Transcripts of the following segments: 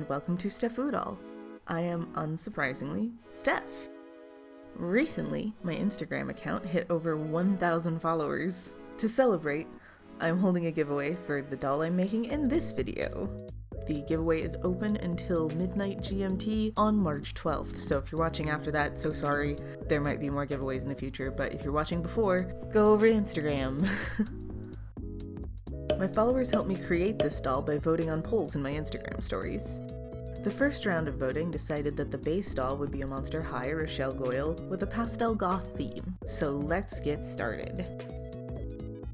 and welcome to Steph Udall. I am, unsurprisingly, Steph. Recently, my Instagram account hit over 1,000 followers. To celebrate, I'm holding a giveaway for the doll I'm making in this video. The giveaway is open until midnight GMT on March 12th, so if you're watching after that, so sorry, there might be more giveaways in the future, but if you're watching before, go over to Instagram. My followers helped me create this doll by voting on polls in my Instagram stories. The first round of voting decided that the base doll would be a Monster High Rochelle Goyle with a pastel goth theme, so let's get started.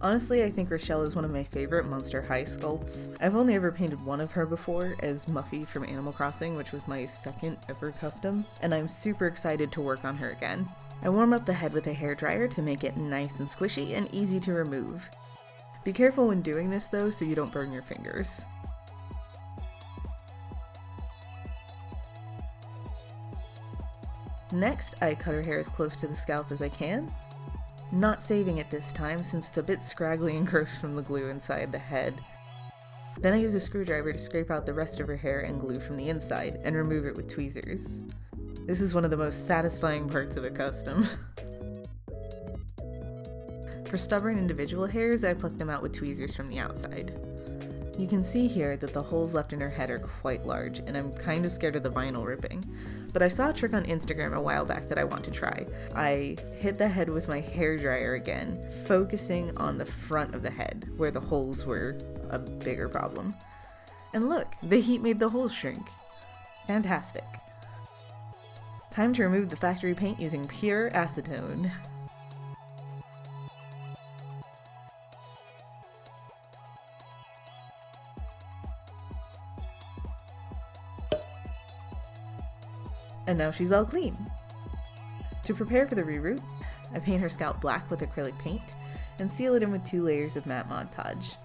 Honestly, I think Rochelle is one of my favorite Monster High sculpts. I've only ever painted one of her before as Muffy from Animal Crossing, which was my second ever custom, and I'm super excited to work on her again. I warm up the head with a hairdryer to make it nice and squishy and easy to remove. Be careful when doing this though so you don't burn your fingers. Next, I cut her hair as close to the scalp as I can. Not saving it this time since it's a bit scraggly and gross from the glue inside the head. Then I use a screwdriver to scrape out the rest of her hair and glue from the inside and remove it with tweezers. This is one of the most satisfying parts of a custom. For stubborn individual hairs, I pluck them out with tweezers from the outside. You can see here that the holes left in her head are quite large, and I'm kind of scared of the vinyl ripping. But I saw a trick on Instagram a while back that I want to try. I hit the head with my hairdryer again, focusing on the front of the head, where the holes were a bigger problem. And look, the heat made the holes shrink. Fantastic. Time to remove the factory paint using pure acetone. And now she's all clean. To prepare for the reroot, I paint her scalp black with acrylic paint and seal it in with 2 layers of matte Mod Podge.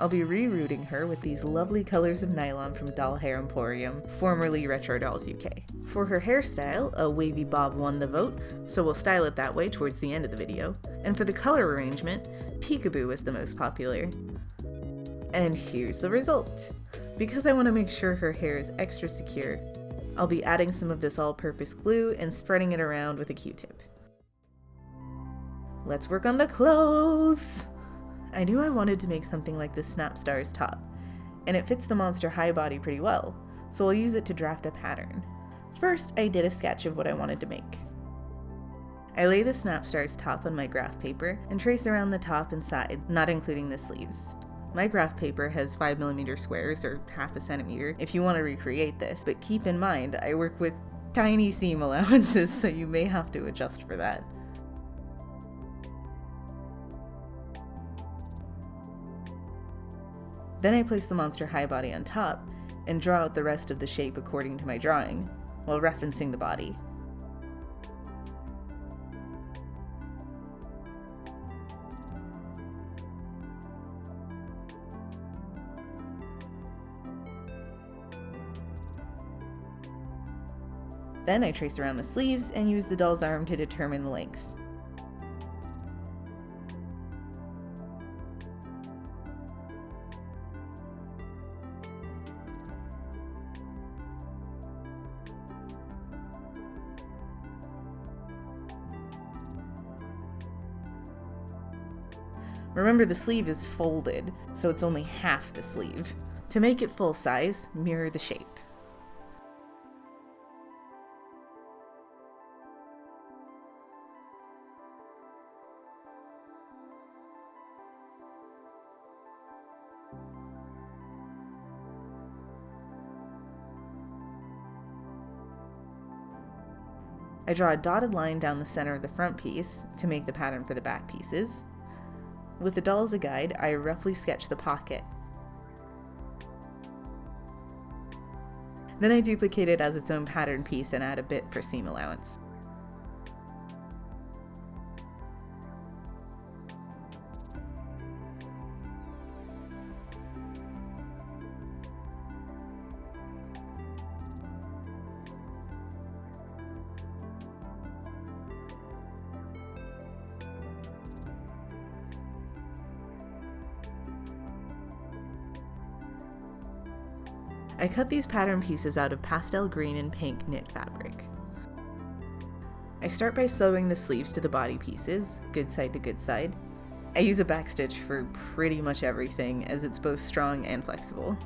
I'll be rerooting her with these lovely colors of nylon from Doll Hair Emporium, formerly Retro Dolls UK. For her hairstyle, a wavy bob won the vote, so we'll style it that way towards the end of the video. And for the color arrangement, peekaboo was the most popular. And here's the result. Because I want to make sure her hair is extra secure, I'll be adding some of this all-purpose glue and spreading it around with a Q-tip. Let's work on the clothes! I knew I wanted to make something like the Snap Stars top, and it fits the Monster High body pretty well, so I'll use it to draft a pattern. First, I did a sketch of what I wanted to make. I lay the Snap Stars top on my graph paper and trace around the top and side, not including the sleeves. My graph paper has 5mm squares, or half a centimeter, if you want to recreate this, but keep in mind I work with tiny seam allowances, so you may have to adjust for that. Then I place the Monster High body on top, and draw out the rest of the shape according to my drawing, while referencing the body. Then I trace around the sleeves and use the doll's arm to determine the length. Remember, the sleeve is folded, so it's only half the sleeve. To make it full size, mirror the shape. I draw a dotted line down the center of the front piece to make the pattern for the back pieces. With the doll as a guide, I roughly sketch the pocket. Then I duplicate it as its own pattern piece and add a bit for seam allowance. I cut these pattern pieces out of pastel green and pink knit fabric. I start by sewing the sleeves to the body pieces, good side to good side. I use a backstitch for pretty much everything as it's both strong and flexible.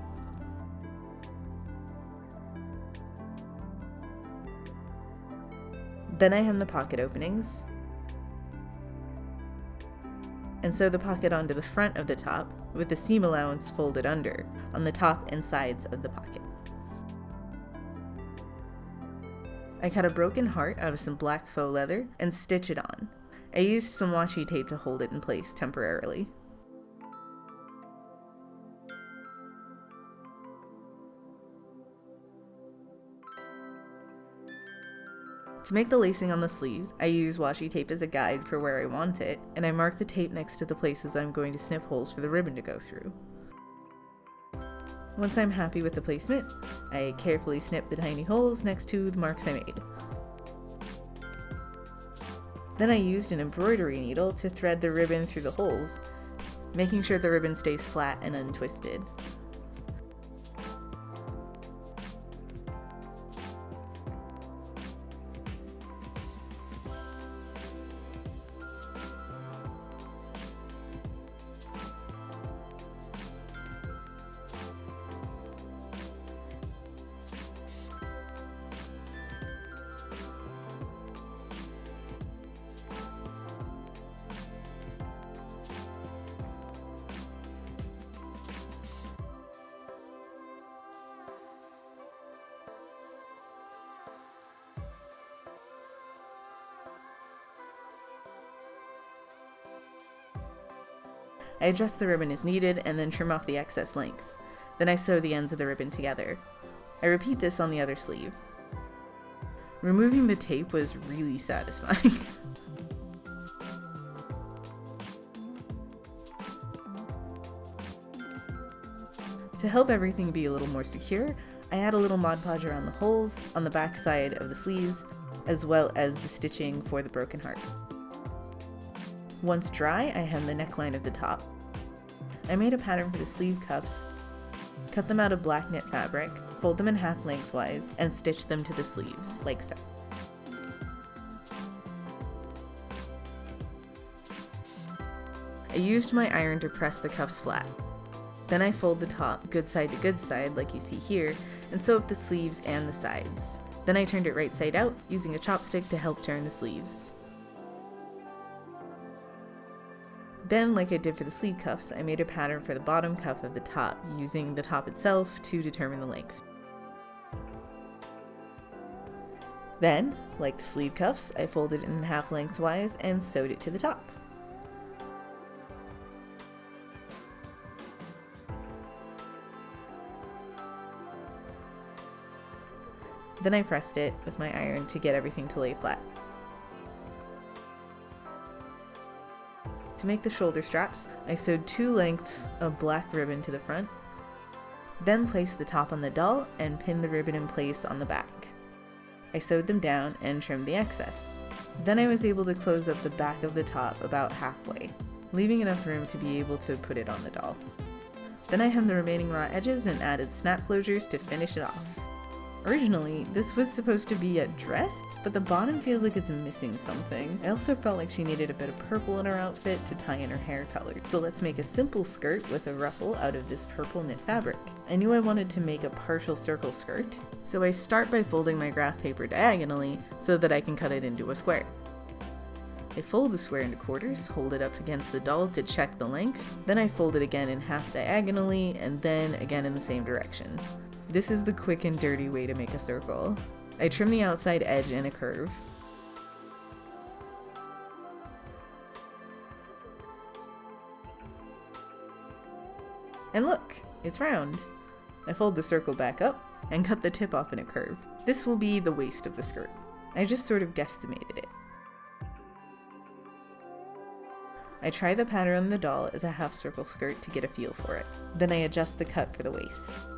Then I hem the pocket openings and sew the pocket onto the front of the top with the seam allowance folded under on the top and sides of the pocket. I cut a broken heart out of some black faux leather and stitch it on. I used some washi tape to hold it in place temporarily. To make the lacing on the sleeves, I use washi tape as a guide for where I want it, and I mark the tape next to the places I'm going to snip holes for the ribbon to go through. Once I'm happy with the placement, I carefully snip the tiny holes next to the marks I made. Then I used an embroidery needle to thread the ribbon through the holes, making sure the ribbon stays flat and untwisted. I adjust the ribbon as needed and then trim off the excess length. Then I sew the ends of the ribbon together. I repeat this on the other sleeve. Removing the tape was really satisfying. To help everything be a little more secure, I add a little Mod Podge around the holes on the back side of the sleeves, as well as the stitching for the broken heart. Once dry, I hem the neckline of the top. I made a pattern for the sleeve cuffs, cut them out of black knit fabric, fold them in half lengthwise, and stitch them to the sleeves, like so. I used my iron to press the cuffs flat. Then I fold the top good side to good side, like you see here, and sew up the sleeves and the sides. Then I turned it right side out, using a chopstick to help turn the sleeves. Then, like I did for the sleeve cuffs, I made a pattern for the bottom cuff of the top, using the top itself to determine the length. Then, like the sleeve cuffs, I folded it in half lengthwise and sewed it to the top. Then I pressed it with my iron to get everything to lay flat. To make the shoulder straps, I sewed 2 lengths of black ribbon to the front, then placed the top on the doll and pinned the ribbon in place on the back. I sewed them down and trimmed the excess. Then I was able to close up the back of the top about halfway, leaving enough room to be able to put it on the doll. Then I hemmed the remaining raw edges and added snap closures to finish it off. Originally, this was supposed to be a dress, but the bottom feels like it's missing something. I also felt like she needed a bit of purple in her outfit to tie in her hair color. So let's make a simple skirt with a ruffle out of this purple knit fabric. I knew I wanted to make a partial circle skirt, so I start by folding my graph paper diagonally so that I can cut it into a square. I fold the square into quarters, hold it up against the doll to check the length, then I fold it again in half diagonally, and then again in the same direction. This is the quick and dirty way to make a circle. I trim the outside edge in a curve. And look, it's round. I fold the circle back up and cut the tip off in a curve. This will be the waist of the skirt. I just sort of guesstimated it. I try the pattern on the doll as a half circle skirt to get a feel for it. Then I adjust the cut for the waist.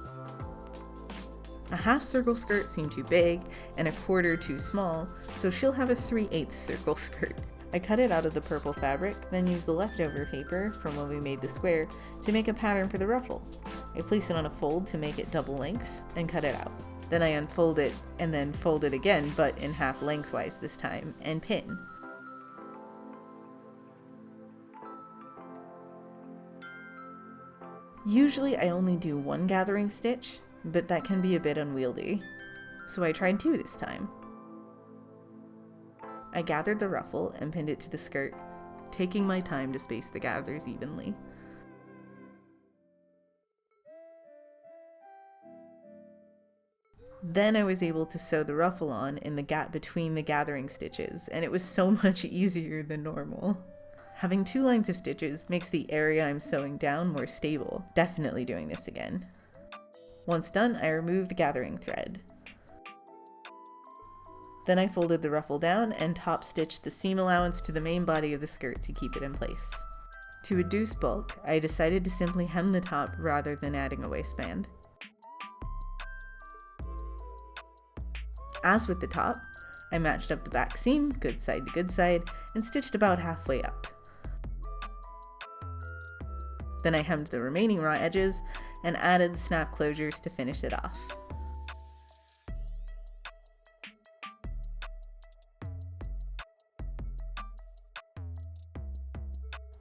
A half circle skirt seemed too big and a quarter too small, so she'll have a 3/8 circle skirt. I cut it out of the purple fabric, then used the leftover paper from when we made the square to make a pattern for the ruffle. I placed it on a fold to make it double length and cut it out. Then I unfold it and then fold it again, but in half lengthwise this time, and pin. Usually I only do one gathering stitch, but that can be a bit unwieldy, so I tried 2 this time. I gathered the ruffle and pinned it to the skirt, taking my time to space the gathers evenly. Then I was able to sew the ruffle on in the gap between the gathering stitches, and it was so much easier than normal. Having 2 lines of stitches makes the area I'm sewing down more stable. Definitely doing this again. Once done, I removed the gathering thread. Then I folded the ruffle down and top stitched the seam allowance to the main body of the skirt to keep it in place. To reduce bulk, I decided to simply hem the top rather than adding a waistband. As with the top, I matched up the back seam, good side to good side, and stitched about halfway up. Then I hemmed the remaining raw edges and added snap closures to finish it off.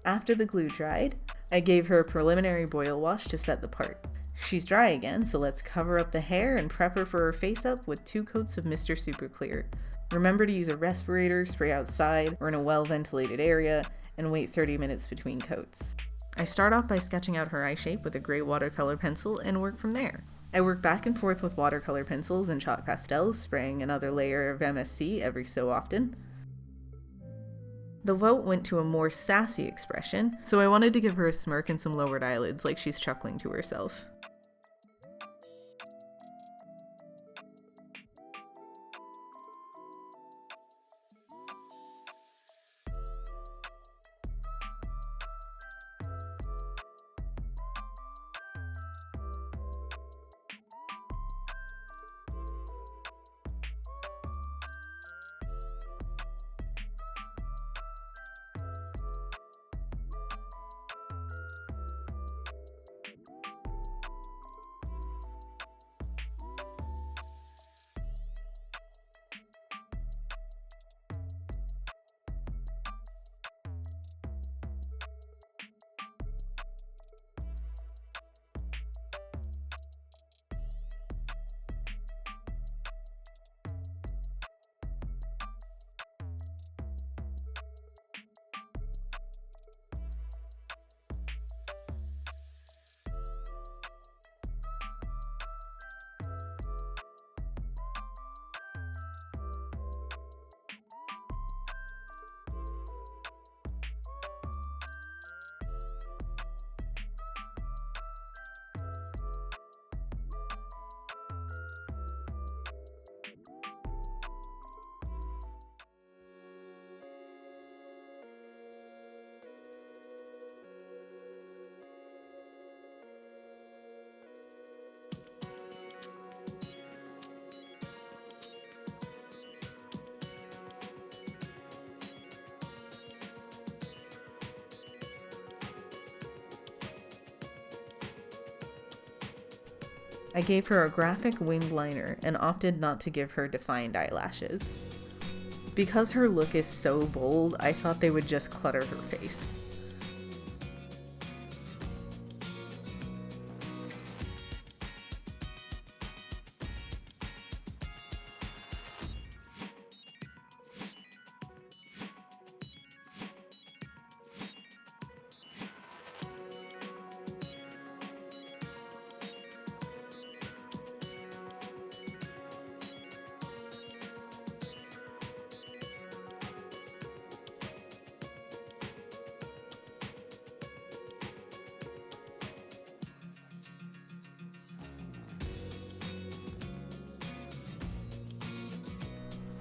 After the glue dried, I gave her a preliminary boil wash to set the part. She's dry again, so let's cover up the hair and prep her for her face up with 2 coats of Mr. Super Clear. Remember to use a respirator, spray outside or in a well-ventilated area, and wait 30 minutes between coats. I start off by sketching out her eye shape with a gray watercolor pencil and work from there. I work back and forth with watercolor pencils and chalk pastels, spraying another layer of MSC every so often. The vote went to a more sassy expression, so I wanted to give her a smirk and some lowered eyelids like she's chuckling to herself. I gave her a graphic winged liner and opted not to give her defined eyelashes. Because her look is so bold, I thought they would just clutter her face.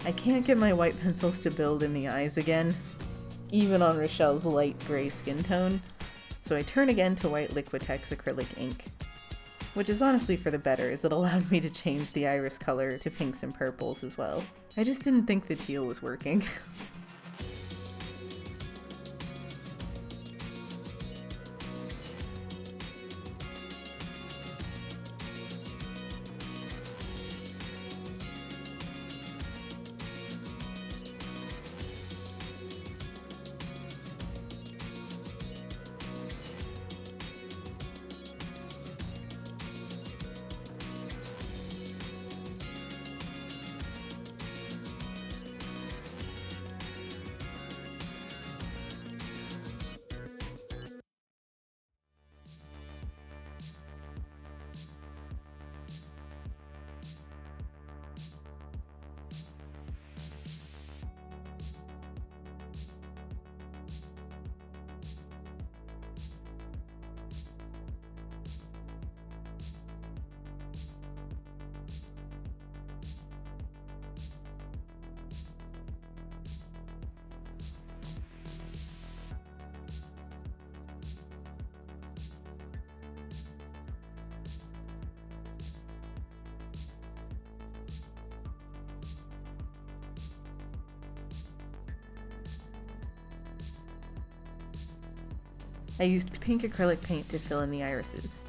I can't get my white pencils to build in the eyes again, even on Rochelle's light gray skin tone, so I turn again to white Liquitex acrylic ink, which is honestly for the better as it allowed me to change the iris color to pinks and purples as well. I just didn't think the teal was working. I used pink acrylic paint to fill in the irises.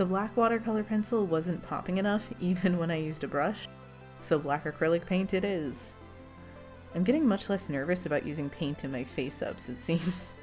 The black watercolor pencil wasn't popping enough even when I used a brush, so black acrylic paint it is. I'm getting much less nervous about using paint in my face-ups, it seems.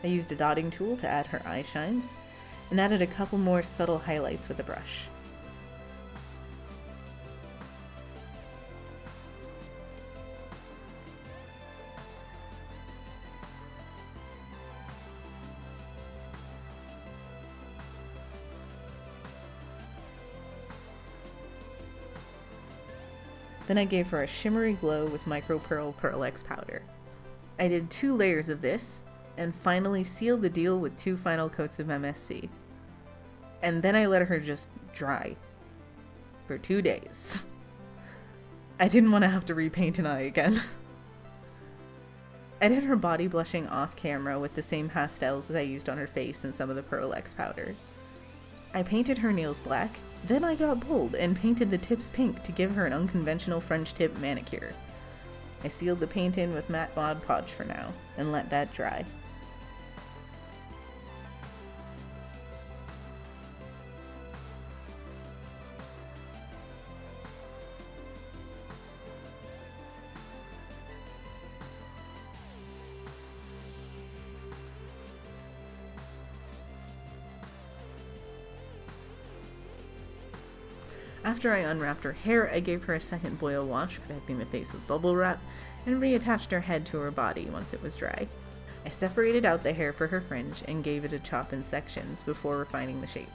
I used a dotting tool to add her eye shines, and added a couple more subtle highlights with a brush. Then I gave her a shimmery glow with Micro Pearl Pearl X powder. I did 2 layers of this, and finally sealed the deal with 2 final coats of MSC. And then I let her just dry. For 2 days. I didn't want to have to repaint an eye again. I did her body blushing off camera with the same pastels as I used on her face and some of the Pearl X powder. I painted her nails black, then I got bold and painted the tips pink to give her an unconventional French tip manicure. I sealed the paint in with matte Mod Podge for now, and let that dry. After I unwrapped her hair, I gave her a second boil wash, protecting the face with bubble wrap, and reattached her head to her body once it was dry. I separated out the hair for her fringe and gave it a chop in sections before refining the shape.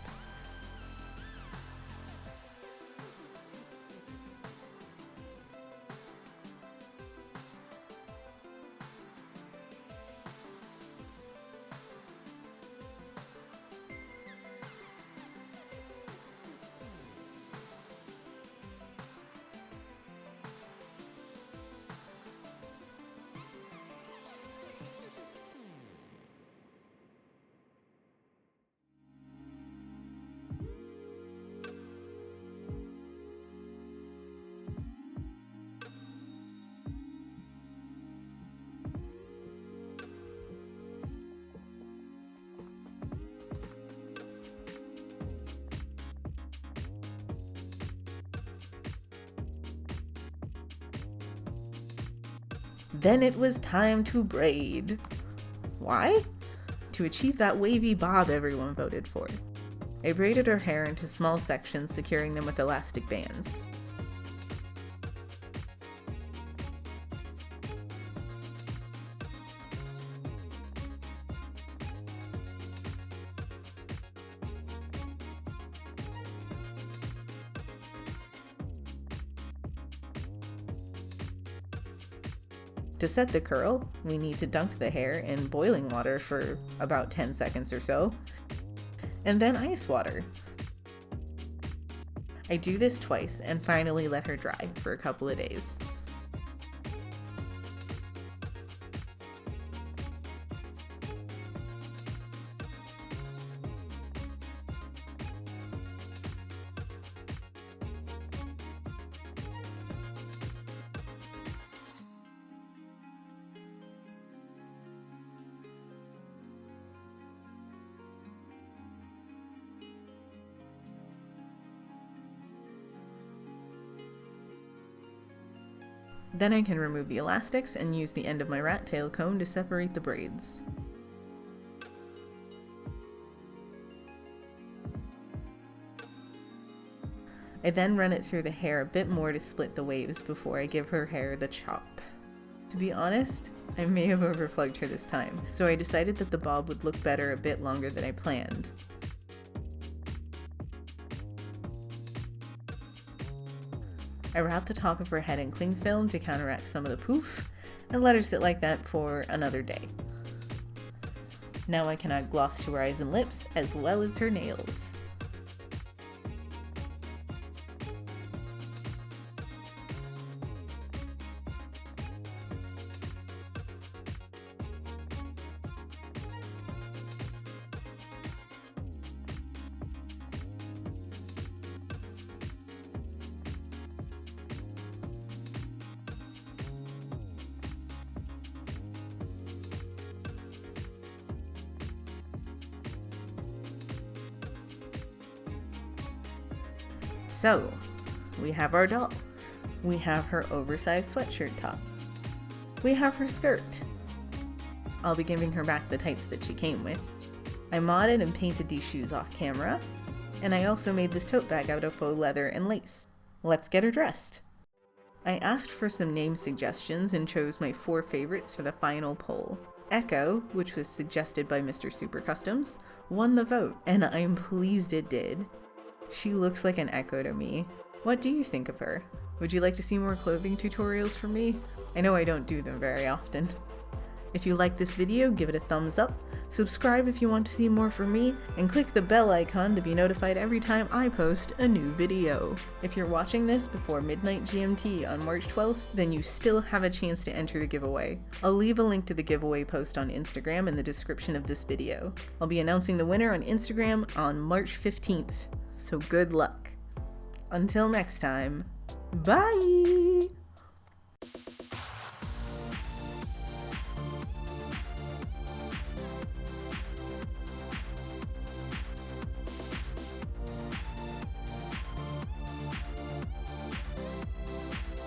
Then it was time to braid. Why? To achieve that wavy bob everyone voted for. I braided her hair into small sections, securing them with elastic bands. To set the curl, we need to dunk the hair in boiling water for about 10 seconds or so, and then ice water. I do this twice and finally let her dry for a couple of days. Then I can remove the elastics and use the end of my rat tail comb to separate the braids. I then run it through the hair a bit more to split the waves before I give her hair the chop. To be honest, I may have overplugged her this time, so I decided that the bob would look better a bit longer than I planned. I wrapped the top of her head in cling film to counteract some of the poof, and let her sit like that for another day. Now I can add gloss to her eyes and lips, as well as her nails. So, we have our doll. We have her oversized sweatshirt top. We have her skirt. I'll be giving her back the tights that she came with. I modded and painted these shoes off camera, and I also made this tote bag out of faux leather and lace. Let's get her dressed. I asked for some name suggestions and chose my 4 favorites for the final poll. Echo, which was suggested by Mr. Super Customs, won the vote, and I'm pleased it did. She looks like an Echo to me. What do you think of her? Would you like to see more clothing tutorials from me? I know I don't do them very often. If you like this video, give it a thumbs up, subscribe if you want to see more from me, and click the bell icon to be notified every time I post a new video. If you're watching this before midnight GMT on March 12th, then you still have a chance to enter the giveaway. I'll leave a link to the giveaway post on Instagram in the description of this video. I'll be announcing the winner on Instagram on March 15th. So good luck. Until next time, bye!